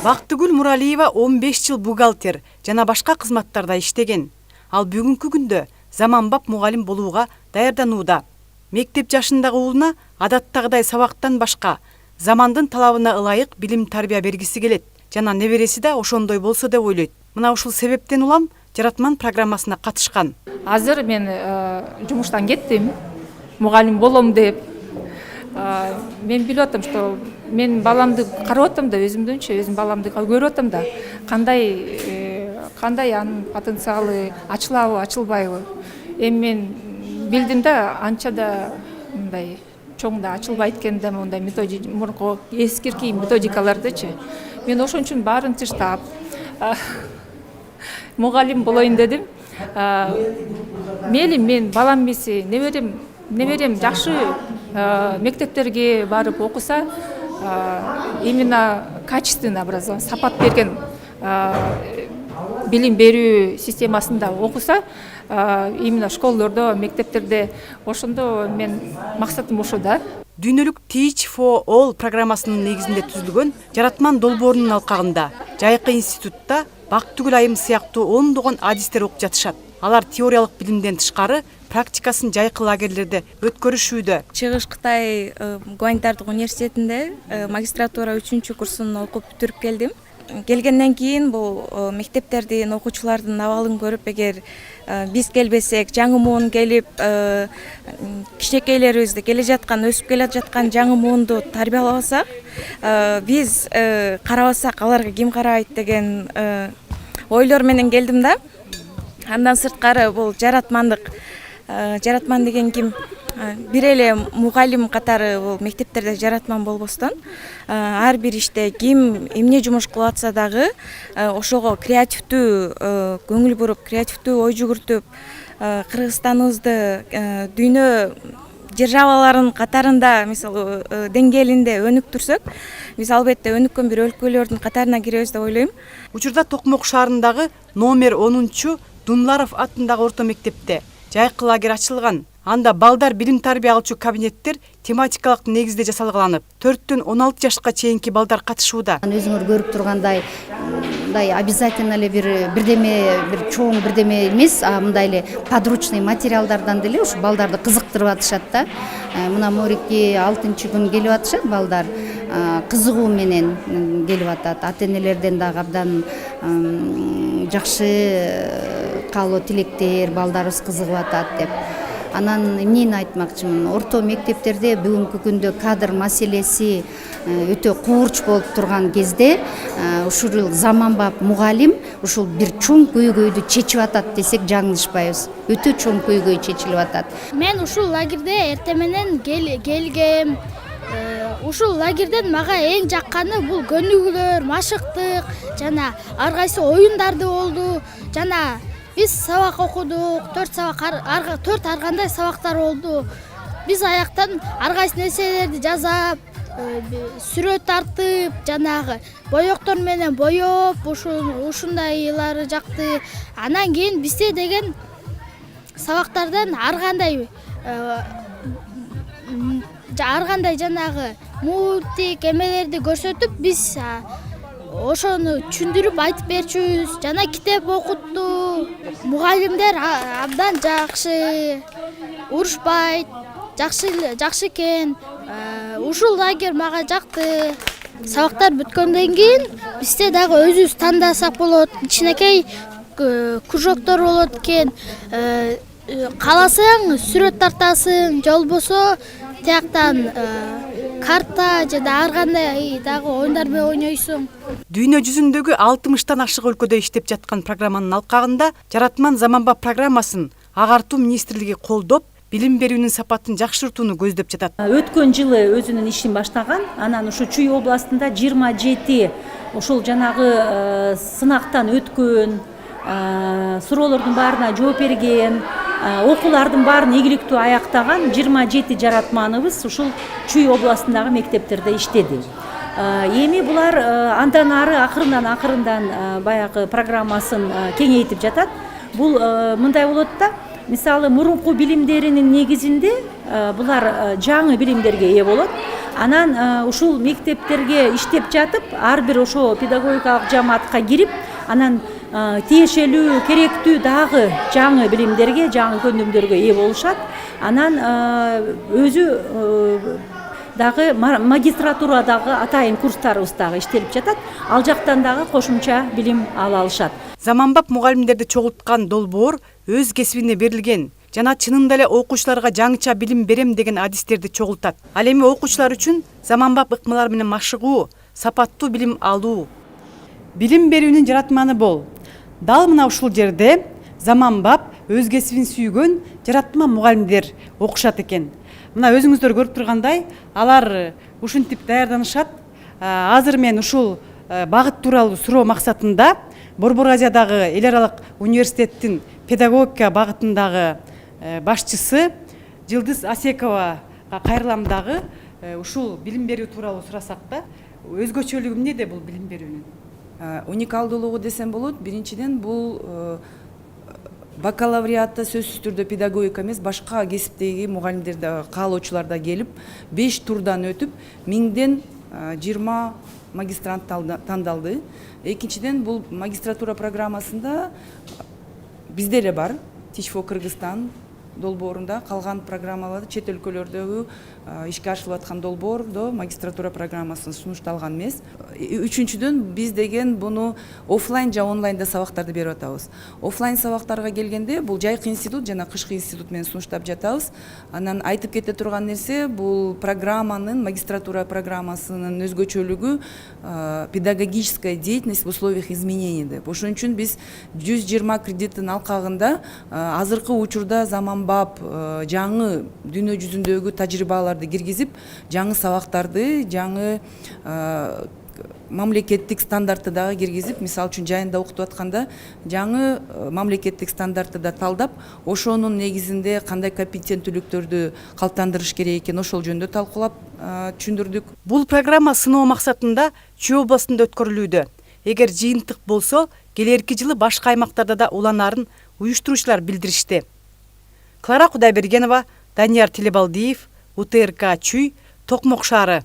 Бактыгүл Муралиева 15 жыл бухгалтер жана башка кызматтарда иштеген. Ал бүгүнкү күндө заманбап мугалим болууга даярданууда. Мектеп жашындагы уулуна адаттагыдай сабактан башка замандын талабына ылайык билим тарбия бергиси келет жана небереси да ошондой болсо деп ойлойт. Мына ушул себептен улам Жаратман программасына катышкан. Азыр мен жумуштан кеттим, мугалим болом деп. Мен билип атам, что мен баламды карап атам да, өзүмдөнчө өзүм баламды көрүп атам да, кандай анын потенциалы ачылабы, ачылбайбы. Эми мен билдим да, анча да мындай чоң да ачылбайт экен да, мындай мурунку эскирки методикалардычы. Мен ошон үчүн баарын тыштап мугалим болоюн дедим. Мейли мен балам эмеси, неберем жакшы мектептерге барып окуса, именно качественный образование, сапат берген билим берүү системасында окуса, именно школдордо, мектептерде, ошондо мен максатым ошо да. Дүйнөлүк Teach for All программасынын негизинде түзүлгөн Жаратман долбоорунун алкагында Жайкы институтта Бактыгүл айым сыяктуу ондогон адистер окуп жатышат. Алар теориялык билимден тышкары практикасын жайкы лагерлерде өткөрүшүүдө. Чыгыш Кытай гуманитардык университетинде магистратура 3 курсун окуп бүтүрүп келдим. Келгенден кийин бул мектептердин окуучулардын абалын көрүп, эгер биз келбесек, жаңы муун келип, кичинекейлерибизди келе жаткан, өсүп келе жаткан жаңы муунду тарбиялабасак, биз карабасак, аларга ким карабайт деген ойлор менен келдим да. Андан сырткары бул Жаратман деген ким? Бир эле мугалим катары бул мектептерде Жаратман болбостон, ар бир иште ким эмне жумуш кылып атса дагы ошого креативдүү көңүл буруп, креативдүү ой жүгүртүп, Кыргызстаныбызды дүйнө державаларынын катарында, мисалы деңгээлинде өнүктүрсөк, биз албетте өнүккөн бир өлкөлөрдүн катарына киребиз деп ойлойм. Учурда Токмок шаарындагы номер 10 Дунларов атындагы орто мектепте жайкы лагерь ачылган. Анда балдар билим тарбия алчу кабинеттер тематикалык негизде жасалгаланып, 4-төн 16 жашка чейинки балдар катышууда. Өзүңөр көрүп тургандай, мындай обязательно эле бир чоң бирдеме эмес, мындай эле подручный материалдардан деле ушу балдарды кызыктырып атышат да. Мына Морикке 6-күн келип атышат балдар, кызыгуу менен келип атат. Ата-энелерден дагы абдан жакшы каалоо тилектер, балдарыбыз кызыгып атат деп. Анан эмнени айтмакчымын? Орто мектептерде бүгүнкү күндө кадр маселеси өтө куурч болуп турган кезде ушул заманбап мугалим ушул бир чоң көйгөйдү чечип атат десек жаңылышпайбыз. Өтө чоң көйгөй чечилип атат. Мен ушул лагерде эртең менен келгем. Ушул лагерден мага эң жакканы бул көнүгүүлөр, машыктык жана ар кайсы оюндарды болду. Жана биз сабак окудук, 4 ар кандай сабактар болду. Биз аяктан ар кайсы нерселерди жазап, сүрөт тартып, жанагы боёктор менен боёп, ушундайлары жакты. Анан кийин бизде деген сабактардан ар кандай жанагы мультик эмелерди көрсөтүп, биз ошону түшүндүрүп айтып берчүбүз. Жана китеп окутту. Мугалимдер абдан жакшы, урушпайт, жакшы экен. Ушул лагерь мага жакты. Сабактар бүткөндөн кийин бизде дагы өзүбүз тандасак болот. Кичинекей кружоктор болот экен. Кааласаң сүрөт тартасың, же болбосо тияктан карта же да ар кандай дагы оюндар менен ойнойсуң. Дүйнө жүзүндөгү 60тан ашык өлкөдө иштеп жаткан программанын алкагында Жаратман заманбап программасын Агартуу министрлиги колдоп, билим берүүнүн сапатын жакшыртууну көздөп жатат. Өткөн жылы өзүнүн ишин баштаган, анан ушу Чүй областында 27 ошол жанагы сынактан өткөн, суроолордун баарына жооп берген, окуулардын баарын ийгиликтүү аяктаган 27 жаратманыбыз ушул Чүй областындагы мектептерде иштеди. Эми булар андан ары акырындан баягы программасын кеңейтип жатат. Бул мындай болот да, мисалы мурунку билимдеринин негизинде булар жаңы билимдерге ээ болот. Анан ушул мектептерге иштеп жатып, ар бир ошо педагогикалык жамаатка кирип, анан тиешелүү, керектүү дагы жаңы билимдерге, жаңы көндүмдөргө ээ болушат. Анан өзү дагы магистратурадагы атайын курстарыбыз дагы иштелип жатат. Ал жактан дагы кошумча билим ала алышат. Заманбап мугалимдерди чогулткан долбоор өз кесибине берилген жана чынында эле окуучуларга жаңыча билим берем деген адистерди чогултат. Ал эми окуучулар үчүн заманбап ыкмалар менен машыгуу, сапаттуу билим алуу. Билим берүүнүн жаратманы бол. Дал мына ушул жерде заманбап өз кесибин сүйгөн жаратма мугалимдер окушат экен. Мына өзүңүздөр көрүп тургандай, алар ушинтип даярданышат. Азыр мен ушул багыт тууралуу суроо максатында Борбор Азиядагы эл аралык университеттин педагогика багытындагы башчысы Жылдыз Асековага кайрылам дагы ушул билим берүү тууралуу сурасак да, өзгөчөлүгү эмнеде бул билим берүүнүн? Уникалдуулугу десем болот. Биринчиден бул бакалавриатта сөзсүз түрдө педагогика эмес, башка кесиптеги мугалимдер да, каалоочулар да келип 5 турдан өтүп 1000ден 20 магистрант тандалды. Экинчиден бул магистратура программасында бизде эле бар. Teach for Кыргызстан долбоорунда, калган программаларды чет өлкөлөрдөгү ишке ашырылып аткан долбоордо магистратура программасын сунушталган эмес. Үчүнчүдөн биз деген буну офлайн же онлайнда сабактарды берип атабыз. Офлайн сабактарга келгенде бул жайкы институт жана кышкы институт менен сунуштап жатабыз. Анан айтып кете турган нерсе, бул программанын, магистратура программасынын өзгөчөлүгү педагогическая деятельность в условиях изменений деп. Ошон үчүн биз 120 кредиттин алкагында азыркы учурда заманбап жаңы дүйнө жүзүндөгү тажрыйбаларды киргизип, жаңы сабактарды, жаңы мамлекеттик стандартты дагы киргизип, мисалы үчүн жайында окутуп атканда жаңы мамлекеттик стандартты да талдап, ошонун негизинде кандай компетенттүүлүктөрдү калыптандырыш керек экен, ошол жөнүндө талкуулап түшүндүрдүк. Бул программа сыноо максатында Чүй областында өткөрүлүүдө. Эгер жыйынтык болсо, келерки жылы башка аймактарда да уланарын уюштуруучулар билдиришти. Клара Кудайбергенова, Данияр Телебалдиев, УТРК Чүй, Токмок шаары.